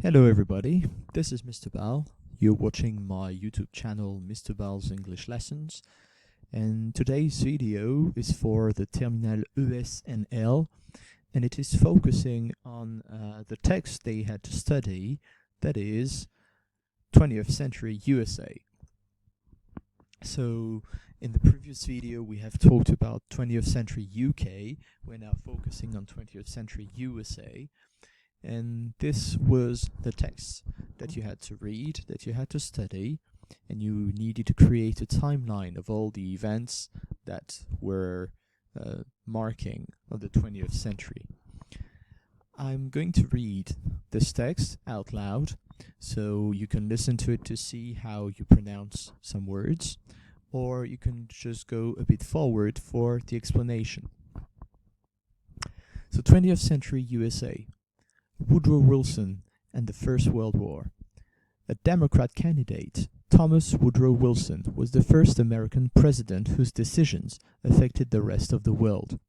Hello everybody, this is Mr. Bal. You're watching my YouTube channel Mr. Bal's English Lessons, and today's video is for the terminal ES and L, and it is focusing on the text they had to study, that is 20th century USA. So in the previous video we have talked about 20th century UK, we're now focusing on 20th century USA. And this was the text that you had to read, that you had to study, and you needed to create a timeline of all the events that were marking of the 20th century. I'm going to read this text out loud, so you can listen to it to see how you pronounce some words, or you can just go a bit forward for the explanation. So 20th century USA. Woodrow Wilson and the First World War. A Democrat candidate, Thomas Woodrow Wilson, was the first American president whose decisions affected the rest of the world.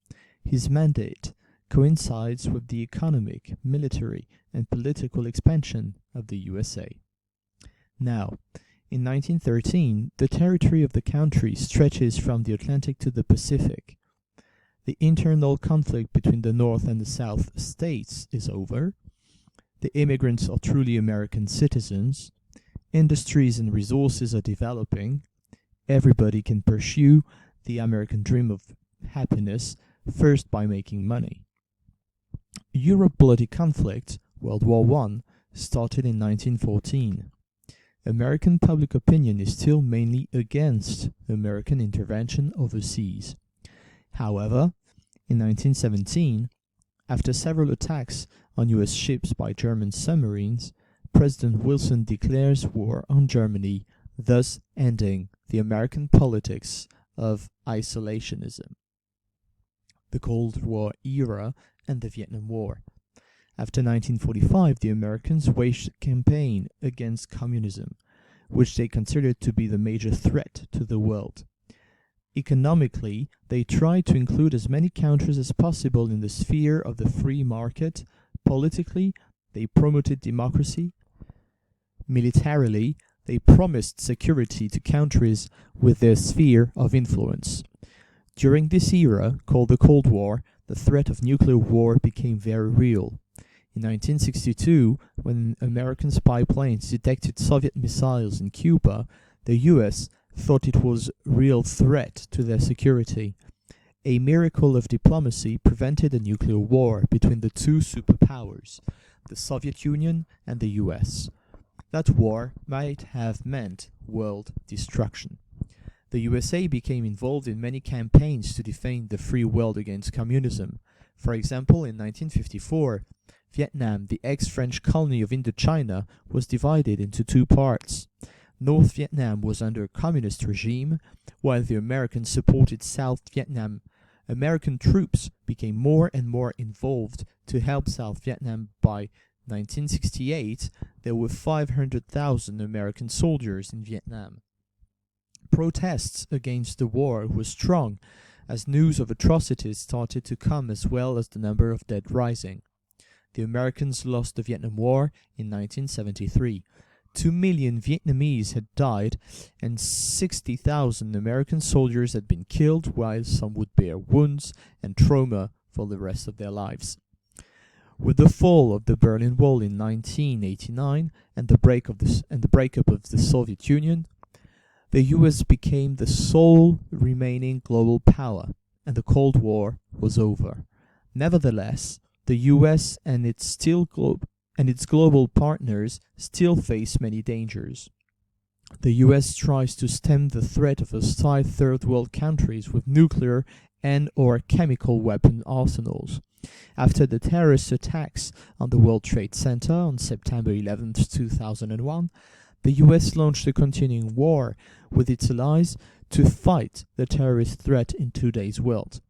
His mandate coincides with the economic, military, and political expansion of the USA. Now, in 1913, the territory of the country stretches from the Atlantic to the Pacific. The internal conflict between the North and the South states is over. The immigrants are truly American citizens. Industries and resources are developing. Everybody can pursue the American dream of happiness, first by making money. Europe bloody conflict, World War I, started in 1914. American public opinion is still mainly against American intervention overseas. However, in 1917, after several attacks on US ships by German submarines, President Wilson declares war on Germany, thus ending the American politics of isolationism, the Cold War era, and the Vietnam War. After 1945, the Americans waged a campaign against communism, which they considered to be the major threat to the world. Economically, they tried to include as many countries as possible in the sphere of the free market. Politically, they promoted democracy. Militarily, they promised security to countries with their sphere of influence. During this era, called the Cold War, the threat of nuclear war became very real. In 1962, when American spy planes detected Soviet missiles in Cuba, the US thought it was a real threat to their security. A miracle of diplomacy prevented a nuclear war between the two superpowers, the Soviet Union and the US. That war might have meant world destruction. The USA became involved in many campaigns to defend the free world against communism. For example, in 1954, Vietnam, the ex-French colony of Indochina, was divided into two parts. North Vietnam was under a communist regime, while the Americans supported South Vietnam. American troops became more and more involved to help South Vietnam. By 1968, there were 500,000 American soldiers in Vietnam. Protests against the war were strong, as news of atrocities started to come, as well as the number of dead rising. The Americans lost the Vietnam War in 1973. 2 million Vietnamese had died, and 60,000 American soldiers had been killed, while some would bear wounds and trauma for the rest of their lives. With the fall of the Berlin Wall in 1989 and the breakup of the Soviet Union, the US became the sole remaining global power, and the Cold War was over. Nevertheless, the US and its global partners still face many dangers. The US tries to stem the threat of hostile third world countries with nuclear and/or chemical weapon arsenals. After the terrorist attacks on the World Trade Center on September 11, 2001, the US launched a continuing war with its allies to fight the terrorist threat in today's world.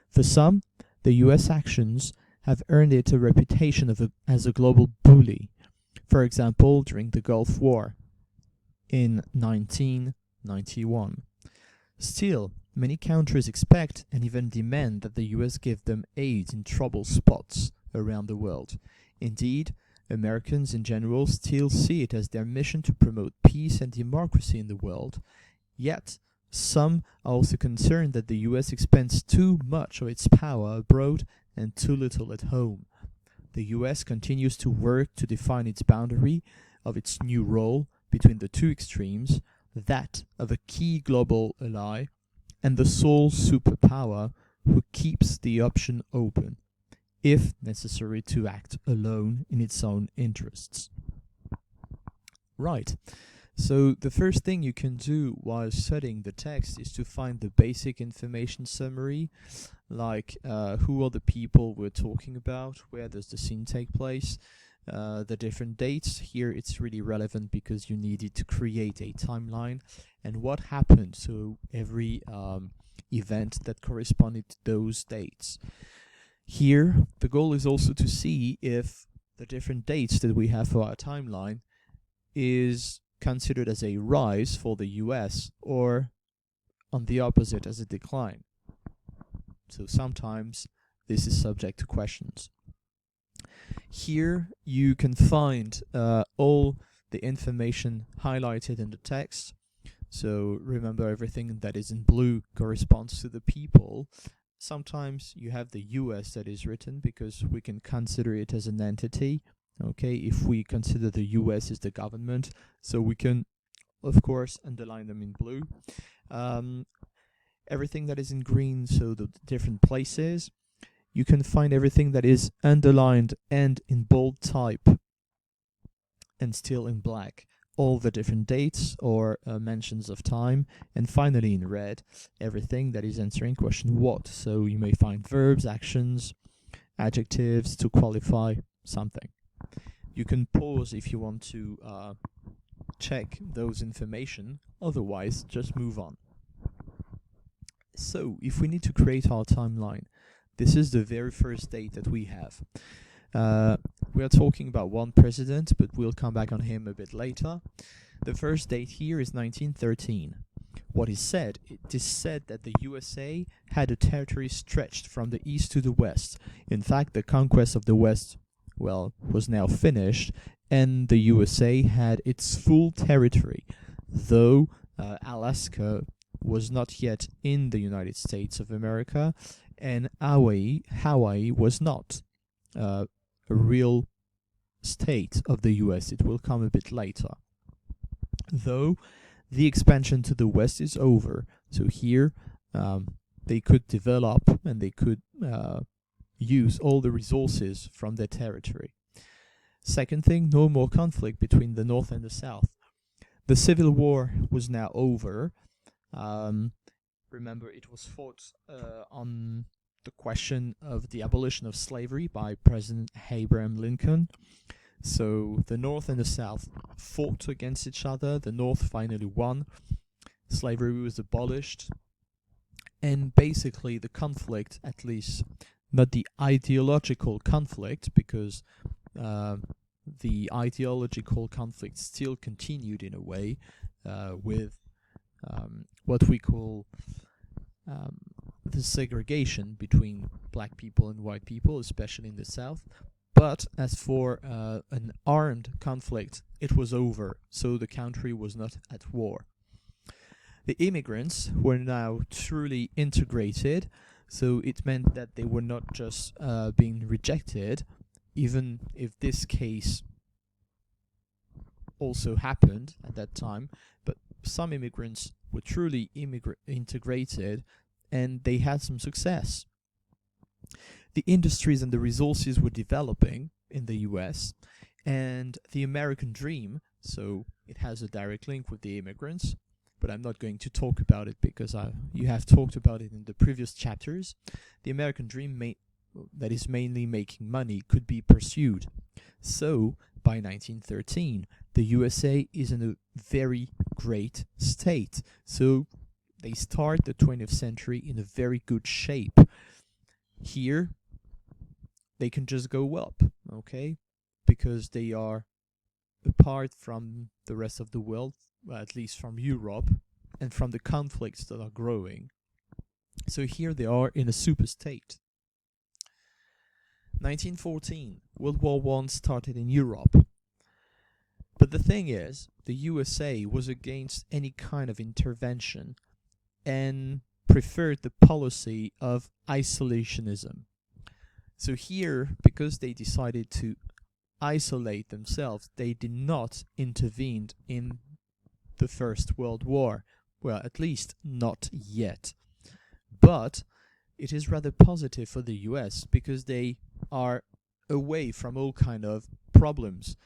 For some, the US actions have earned it a reputation as a global bully. For example, during the Gulf War in 1991. Still, many countries expect and even demand that the US give them aid in trouble spots around the world. Indeed, Americans in general still see it as their mission to promote peace and democracy in the world, yet some are also concerned that the US expends too much of its power abroad and too little at home. The US continues to work to define its boundary of its new role between the two extremes, that of a key global ally and the sole superpower who keeps the option open, if necessary, to act alone in its own interests. Right. So the first thing you can do while studying the text is to find the basic information summary, like who are the people we're talking about, where does the scene take place, the different dates. Here it's really relevant because you needed to create a timeline and what happened to every event that corresponded to those dates. Here the goal is also to see if the different dates that we have for our timeline is considered as a rise for the US or on the opposite as a decline. So sometimes this is subject to questions. Here you can find all the information highlighted in the text. So remember, everything that is in blue corresponds to the people. Sometimes you have the US that is written because we can consider it as an entity. Okay, if we consider the US as the government, so we can, of course, underline them in blue. Everything that is in green, so the different places. You can find everything that is underlined and in bold type and still in black, all the different dates or mentions of time. And finally in red, everything that is answering question what. So you may find verbs, actions, adjectives to qualify something. You can pause if you want to check those information, otherwise just move on. So if we need to create our timeline, this is the very first date that we have. We are talking about one president, but we'll come back on him a bit later. The first date here is 1913. What is said? It is said that the USA had a territory stretched from the east to the west. In fact, the conquest of the west, well, was now finished, and the USA had its full territory, though Alaska was not yet in the United States of America, and Hawaii was not a real state of the US. It will come a bit later. Though the expansion to the west is over, so here they could develop and they could use all the resources from their territory. Second thing, no more conflict between the North and the South. The Civil War was now over. Remember, it was fought on the question of the abolition of slavery by President Abraham Lincoln. So the North and the South fought against each other. The North finally won. Slavery was abolished. And basically the conflict, at least not the ideological conflict, because the ideological conflict still continued in a way with what we call the segregation between black people and white people, especially in the South. But as for an armed conflict, it was over, so the country was not at war. The immigrants were now truly integrated, so it meant that they were not just being rejected, even if this case also happened at that time, but some immigrants were truly integrated and they had some success. The industries and the resources were developing in the US, and the American dream, so it has a direct link with the immigrants, but I'm not going to talk about it because you have talked about it in the previous chapters. The American dream that is mainly making money could be pursued. So by 1913, the USA is in a very great state. So they start the 20th century in a very good shape. Here, they can just go up, okay? Because they are apart from the rest of the world, well, at least from Europe, and from the conflicts that are growing. So here they are in a super state. 1914. World War I started in Europe. But the thing is, the USA was against any kind of intervention and preferred the policy of isolationism. So here, because they decided to isolate themselves, they did not intervene in the First World War. Well, at least not yet. But it is rather positive for the US because they are away from all kind of problems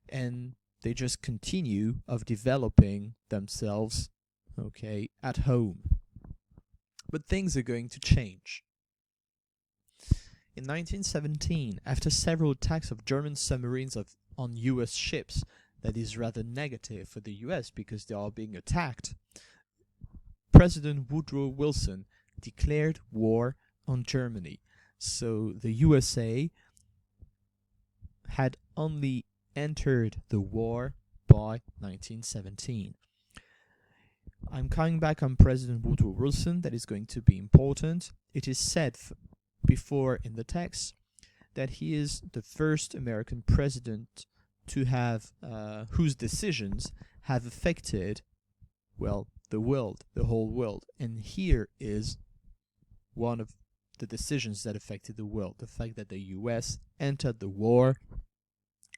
and they just continue of developing themselves, okay, at home. But things are going to change. In 1917, after several attacks of German submarines on US ships, that is rather negative for the US because they are being attacked, President Woodrow Wilson declared war on Germany. So the USA had only entered the war by 1917. I'm coming back on President Woodrow Wilson. That is going to be important. It is said before in the text that he is the first American president to have whose decisions have affected, well, the world, the whole world. And here is one of the decisions that affected the world, the fact that the US entered the war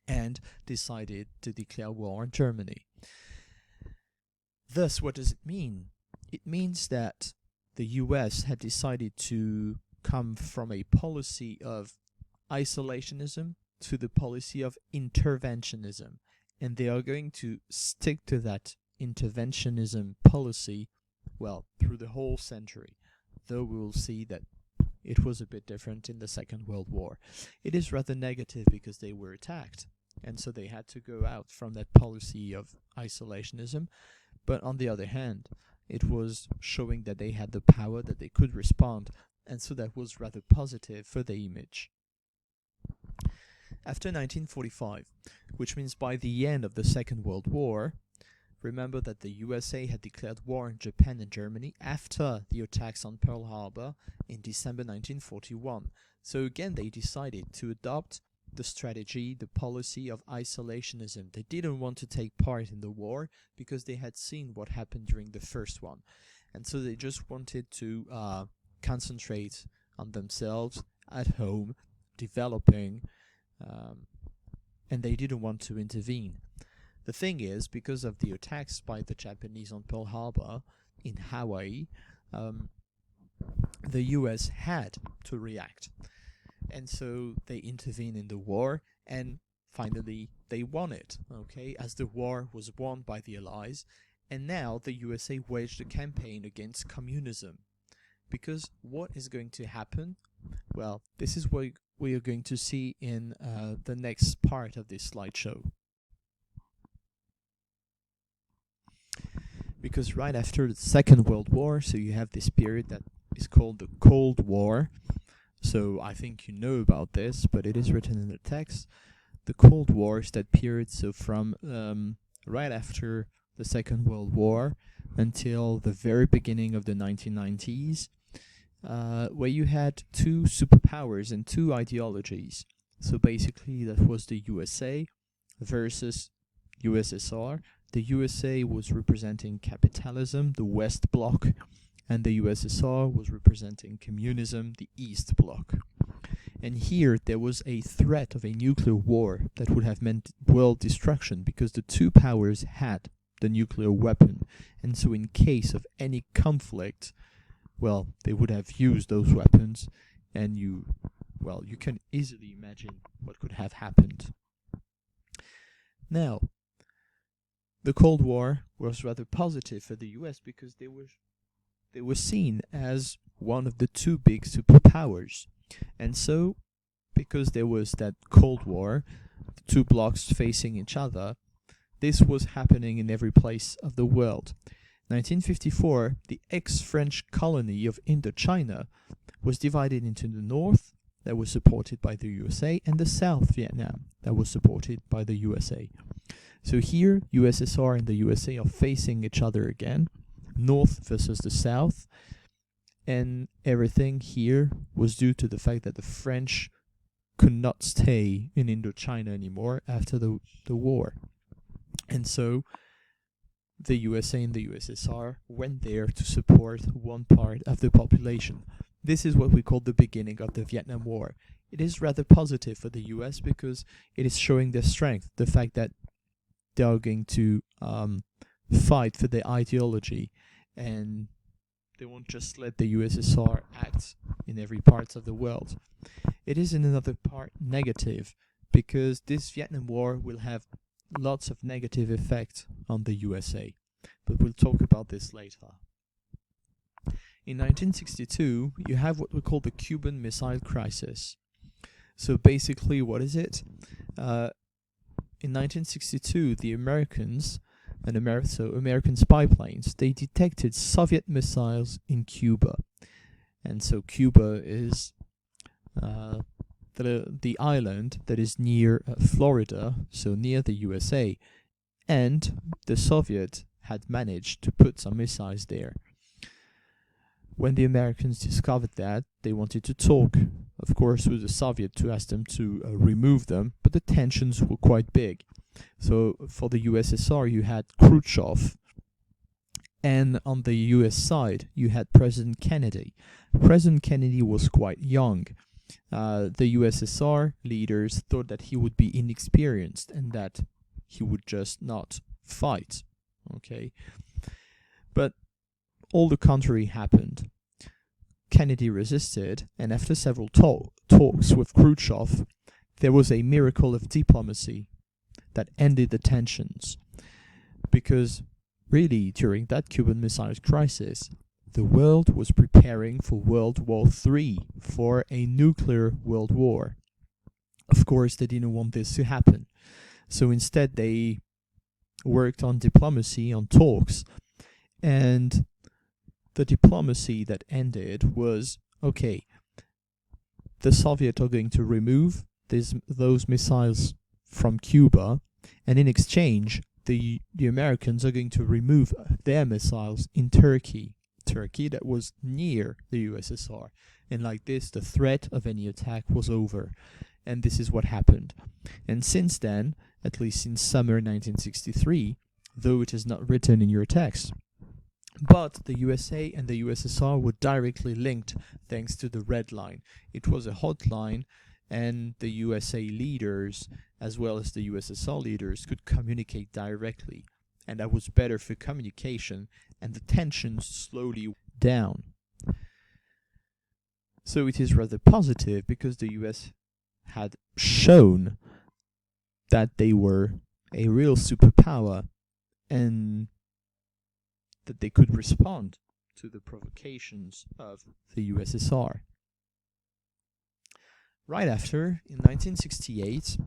and decided to declare war on Germany. Thus, what does it mean? It means that the US had decided to come from a policy of isolationism to the policy of interventionism, and they are going to stick to that interventionism policy, well, through the whole century, though we will see that it was a bit different in the Second World War. It is rather negative because they were attacked, and so they had to go out from that policy of isolationism. But on the other hand, it was showing that they had the power, that they could respond, and so that was rather positive for the image. After 1945, which means by the end of the Second World War, remember that the USA had declared war on Japan and Germany after the attacks on Pearl Harbor in December 1941. So again, they decided to adopt the strategy, the policy of isolationism. They didn't want to take part in the war because they had seen what happened during the first one. And so they just wanted to concentrate on themselves at home, developing, and they didn't want to intervene. The thing is, because of the attacks by the Japanese on Pearl Harbor in Hawaii, the US had to react. And so they intervened in the war, and finally they won it, okay, as the war was won by the Allies. And now the USA waged a campaign against communism. Because what is going to happen? Well, this is what we are going to see in the next part of this slideshow. Because right after the Second World War, so you have this period that is called the Cold War. So I think you know about this, but it is written in the text. The Cold War is that period, so from right after the Second World War until the very beginning of the 1990s, where you had two superpowers and two ideologies. So basically that was the USA versus USSR. The USA was representing capitalism, the West Bloc, and the USSR was representing communism, the East Bloc. And here there was a threat of a nuclear war that would have meant world destruction because the two powers had the nuclear weapon. And so in case of any conflict, well, they would have used those weapons, and you can easily imagine what could have happened. Now, the Cold War was rather positive for the US because they were seen as one of the two big superpowers. And so, because there was that Cold War, the two blocks facing each other, this was happening in every place of the world. 1954, the ex-French colony of Indochina was divided into the north, that was supported by the USA, and the South Vietnam, that was supported by the USA. So here, USSR and the USA are facing each other again, North versus the South, and everything here was due to the fact that the French could not stay in Indochina anymore after the war. And so the USA and the USSR went there to support one part of the population. This is what we call the beginning of the Vietnam War. It is rather positive for the US because it is showing their strength, the fact that they are going to fight for their ideology, and they won't just let the USSR act in every part of the world. It is in another part negative because this Vietnam War will have lots of negative effects on the USA, but we'll talk about this later. In 1962, you have what we call the Cuban Missile Crisis. So basically, what is it? In 1962, the Americans and American spy planes, they detected Soviet missiles in Cuba. And so Cuba is the island that is near Florida, so near the USA, and the Soviets had managed to put some missiles there. When the Americans discovered that, they wanted to talk, of course, with the Soviets to ask them to remove them, but the tensions were quite big. So for the USSR, you had Khrushchev, and on the US side, you had President Kennedy. President Kennedy was quite young. The USSR leaders thought that he would be inexperienced and that he would just not fight. Okay, but all the contrary happened. Kennedy resisted, and after several talks with Khrushchev, there was a miracle of diplomacy that ended the tensions. Because really, during that Cuban Missile Crisis, the world was preparing for World War III, for a nuclear world war. Of course, they didn't want this to happen. So instead, they worked on diplomacy, on talks, and the diplomacy that ended was, okay, the Soviets are going to remove those missiles from Cuba, and in exchange, the Americans are going to remove their missiles in Turkey that was near the USSR. And like this, the threat of any attack was over. And this is what happened. And since then, at least since summer 1963, though it is not written in your text, but the USA and the USSR were directly linked thanks to the Red Line. It was a hotline, and the USA leaders, as well as the USSR leaders, could communicate directly. And that was better for communication, and the tensions slowly down. So it is rather positive because the US had shown that they were a real superpower and that they could respond to the provocations of the USSR. Right after, in 1968,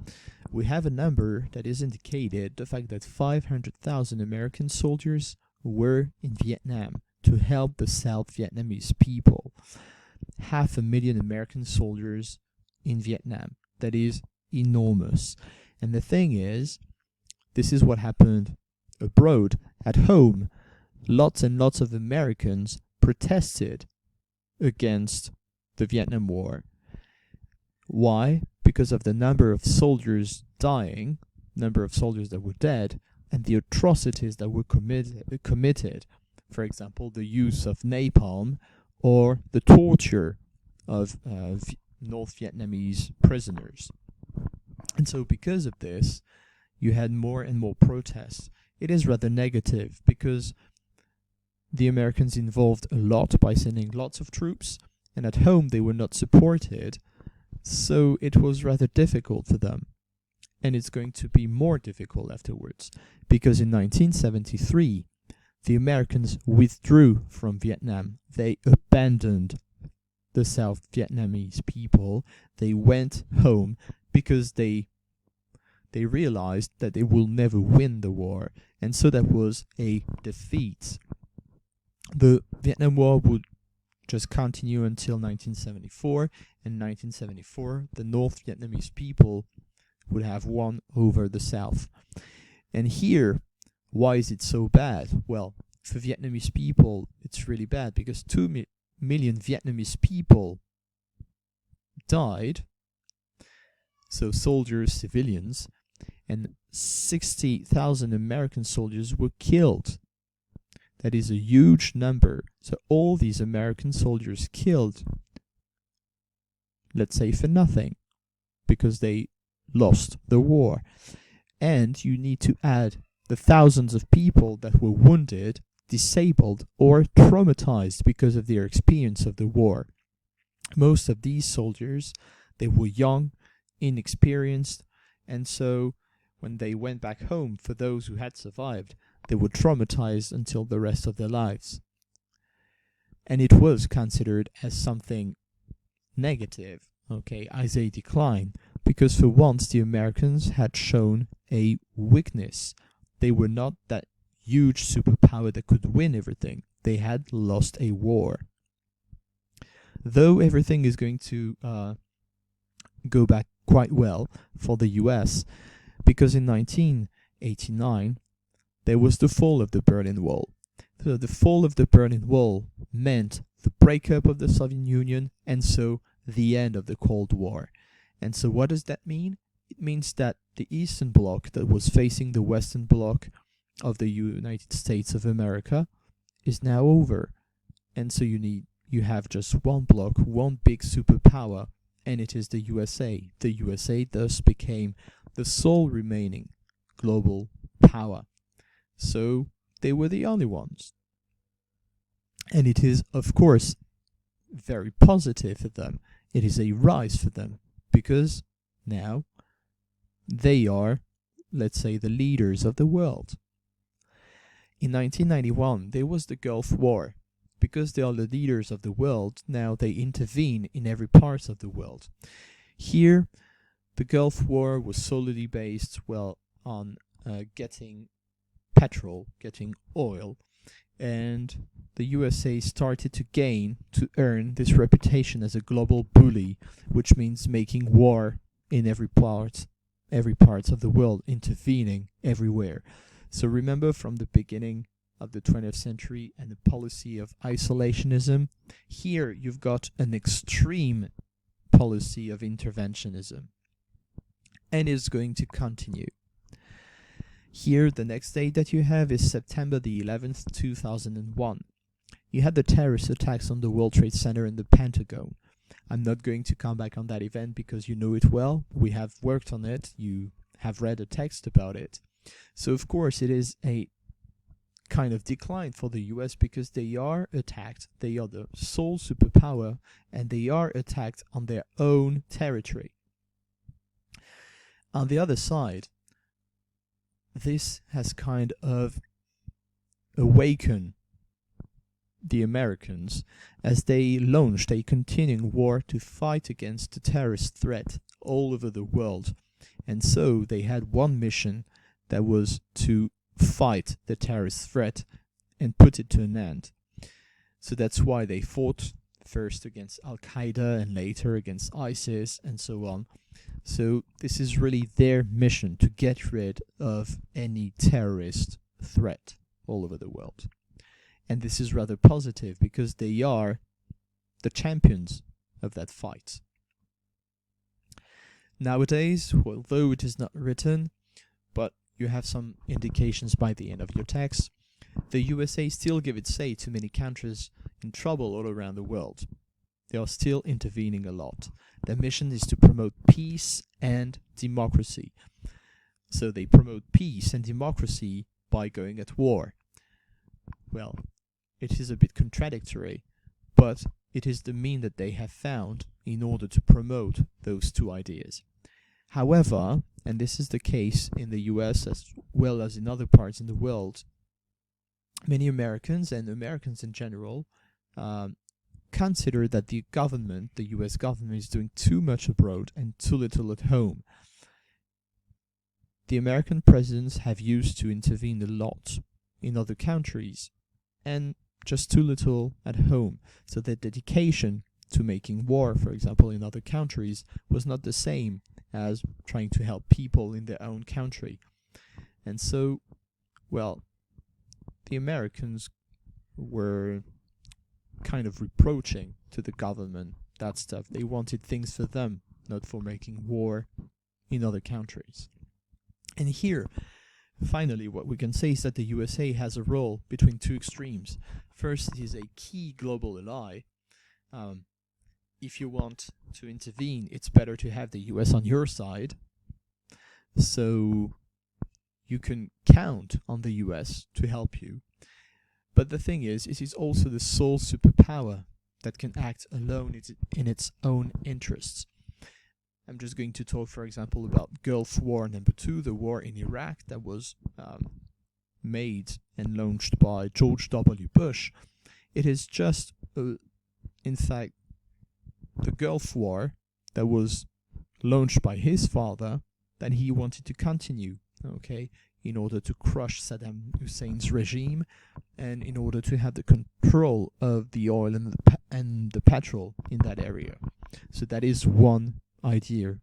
we have a number that is indicated, the fact that 500,000 American soldiers were in Vietnam to help the South Vietnamese people. 500,000 American soldiers in Vietnam. That is enormous. And the thing is, this is what happened abroad. At home, lots and lots of Americans protested against the Vietnam War. Why? Because of the number of soldiers dying, number of soldiers that were dead, and the atrocities that were committed. For example, the use of napalm or the torture of North Vietnamese prisoners. And so because of this, you had more and more protests. It is rather negative because the Americans involved a lot by sending lots of troops, and at home they were not supported, so it was rather difficult for them. And it's going to be more difficult afterwards, because in 1973, the Americans withdrew from Vietnam. They abandoned the South Vietnamese people. They went home because they realized that they will never win the war, and so that was a defeat. The Vietnam War would just continue until 1974. In 1974, the North Vietnamese people would have won over the South. And here, why is it so bad? Well, for Vietnamese people, it's really bad because 2 million Vietnamese people died, so soldiers, civilians, and 60,000 American soldiers were killed. That is a huge number. So all these American soldiers killed, let's say for nothing, because they lost the war. And you need to add the thousands of people that were wounded, disabled, or traumatized because of their experience of the war. Most of these soldiers, they were young, inexperienced, and so when they went back home, for those who had survived, they were traumatized until the rest of their lives. And it was considered as something negative, okay, as a decline, because for once the Americans had shown a weakness. They were not that huge superpower that could win everything. They had lost a war. Though everything is going to go back quite well for the US, because in 1989 there was the fall of the Berlin Wall. So the fall of the Berlin Wall meant the breakup of the Soviet Union, and so the end of the Cold War. And so what does that mean? It means that the Eastern Bloc that was facing the Western Bloc of the United States of America is now over. And so you have just one bloc, one big superpower, and it is the USA. The USA thus became the sole remaining global power. So they were the only ones. And it is, of course, very positive for them. It is a rise for them, because now they are, let's say, the leaders of the world. In 1991, there was the Gulf War. Because they are the leaders of the world, now they intervene in every part of the world. Here, the Gulf War was solely based, on getting petrol, getting oil, and the USA started to earn this reputation as a global bully, which means making war in every part of the world, intervening everywhere. So remember, from the beginning of the 20th century and the policy of isolationism, here you've got an extreme policy of interventionism, and is going to continue. Here, the next date that you have is September the 11th, 2001. You had the terrorist attacks on the World Trade Center and the Pentagon. I'm not going to come back on that event because you know it well. We have worked on it. You have read a text about it. So, of course, it is a kind of decline for the US because they are attacked. They are the sole superpower, and they are attacked on their own territory. On the other side, this has kind of awakened the Americans as they launched a continuing war to fight against the terrorist threat all over the world. And so they had one mission, that was to fight the terrorist threat and put it to an end. So that's why they fought first against Al-Qaeda and later against ISIS and so on. So this is really their mission, to get rid of any terrorist threat all over the world. And this is rather positive because they are the champions of that fight. Nowadays, although it is not written, but you have some indications by the end of your text, the USA still give its say to many countries in trouble all around the world. They are still intervening a lot. Their mission is to promote peace and democracy. So they promote peace and democracy by going at war. Well, it is a bit contradictory, but it is the mean that they have found in order to promote those two ideas. However, and this is the case in the US as well as in other parts in the world, many Americans and Americans in general consider that the US government, is doing too much abroad and too little at home. The American presidents have used to intervene a lot in other countries and just too little at home. So their dedication to making war, for example, in other countries was not the same as trying to help people in their own country. And so, well, the Americans were kind of reproaching to the government that stuff. They wanted things for them, not for making war in other countries. And here, finally, what we can say is that the USA has a role between two extremes. First, it is a key global ally. If you want to intervene, it's better to have the US on your side. So you can count on the US to help you. But the thing is, it is also the sole superpower that can act alone in its own interests. I'm just going to talk, for example, about Gulf War #2, the war in Iraq that was made and launched by George W. Bush. It is just, in fact, the Gulf War that was launched by his father that he wanted to continue, okay, in order to crush Saddam Hussein's regime and in order to have the control of the oil and the petrol in that area. So that is one idea,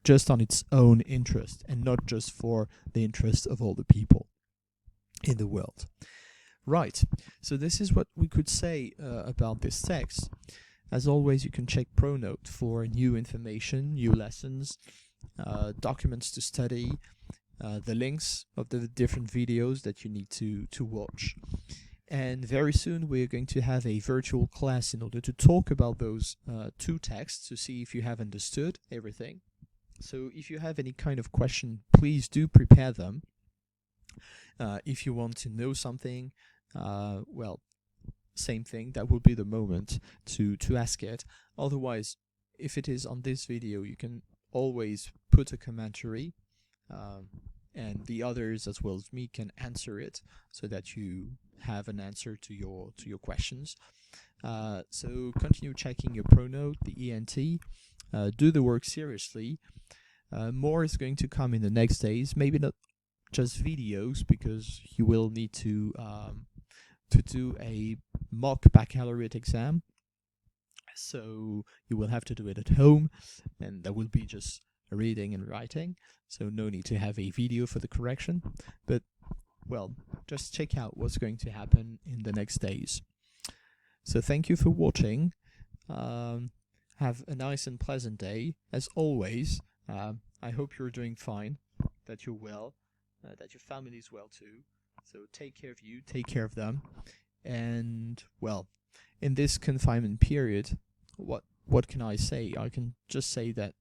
just on its own interest and not just for the interest of all the people in the world. Right, so this is what we could say about this text. As always, you can check Pronote for new information, new lessons, documents to study, the links of the different videos that you need to watch. And very soon we're going to have a virtual class in order to talk about those two texts to see if you have understood everything. So if you have any kind of question, please do prepare them. If you want to know something, well, same thing, that will be the moment to ask it. Otherwise, if it is on this video, you can always put a commentary, and the others as well as me can answer it so that you have an answer to your questions. So continue checking your Pronote, the ENT, do the work seriously. More is going to come in the next days, maybe not just videos, because you will need to do a mock baccalaureate exam, so you will have to do it at home, and that will be just reading and writing, so no need to have a video for the correction. But well, just check out what's going to happen in the next days. So thank you for watching. Have a nice and pleasant day. As always, I hope you're doing fine, that you're well, that your family is well too. So take care of you, take care of them. And well, in this confinement period, what can I say? I can just say that,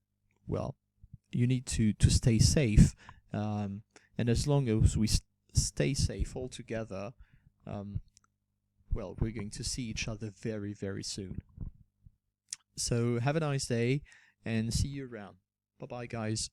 well, you need to stay safe, and as long as we stay safe all together, well, we're going to see each other very, very soon. So have a nice day and see you around. Bye bye, guys.